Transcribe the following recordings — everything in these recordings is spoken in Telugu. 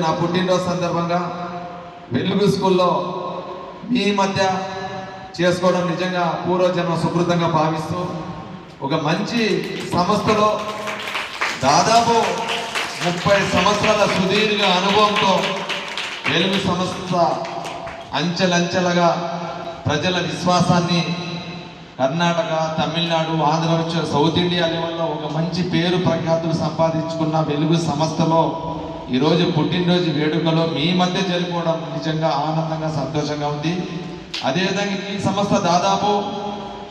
నా పుట్టినరోజు సందర్భంగా వెలుగు స్కూల్లో మీ మధ్య చేసుకోవడం నిజంగా పూర్వజన్మ సుకృతంగా భావిస్తూ ఒక మంచి సంస్థలో దాదాపు 30 సంవత్సరాల సుదీర్ఘ అనుభవంతో వెలుగు సంస్థ అంచెలంచెలుగా ప్రజల విశ్వాసాన్ని కర్ణాటక, తమిళనాడు, ఆంధ్ర, సౌత్ ఇండియా లెవెల్లో ఒక మంచి పేరు ప్రఖ్యాతులు సంపాదించుకున్న వెలుగు సంస్థలో ఈరోజు పుట్టినరోజు వేడుకలో మీ మధ్య జరుపుకోవడం నిజంగా ఆనందంగా, సంతోషంగా ఉంది. అదేవిధంగా ఈ సంస్థ దాదాపు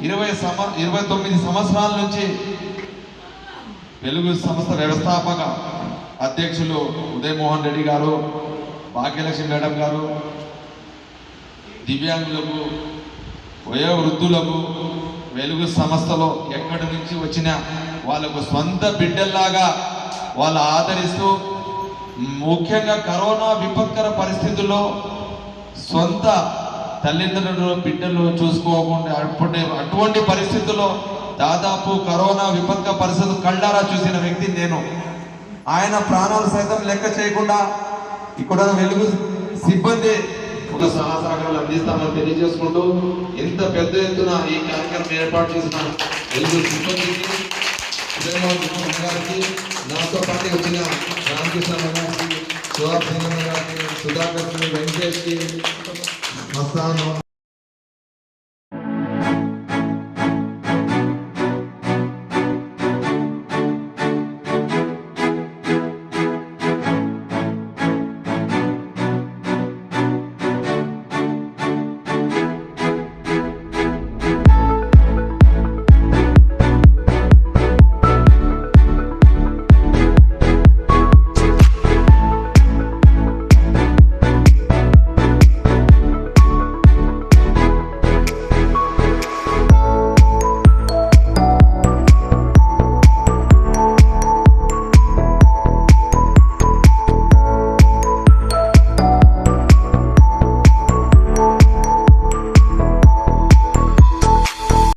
29 సంవత్సరాల నుంచి వెలుగు సంస్థ వ్యవస్థాపక అధ్యక్షులు ఉదయమోహన్ రెడ్డి గారు, భాగ్యలక్ష్మి మేడం గారు, దివ్యాంగులకు, వయోవృద్ధులకు వెలుగు సంస్థలో ఎక్కడి నుంచి వచ్చినా వాళ్ళకు సొంత బిడ్డల్లాగా వాళ్ళు ఆదరిస్తూ, ముఖ్యంగా కరోనా విపత్కర పరిస్థితుల్లో సొంత తల్లిదండ్రులు బిడ్డలు చూసుకోకుండా అటువంటి పరిస్థితుల్లో దాదాపు కరోనా విపత్కర పరిస్థితులు కళ్ళారా చూసిన వ్యక్తి నేను. ఆయన ప్రాణాలు సైతం లెక్క చేయకుండా ఇక్కడ వెలుగు సిబ్బంది ఒక సహకారాలు అందిస్తామని తెలియజేసుకుంటూ, ఎంత పెద్ద ఎత్తున ఈ కార్యక్రమం ఏర్పాటు చేసిన వెలుగు సిబ్బందికి, గారికి, నాతో పాటు వచ్చిన రామకృష్ణ గారికి, సుహాబ్ సింగ్ గారికి, సుధాకర్, వెంకటేష్కి, మస్తాన్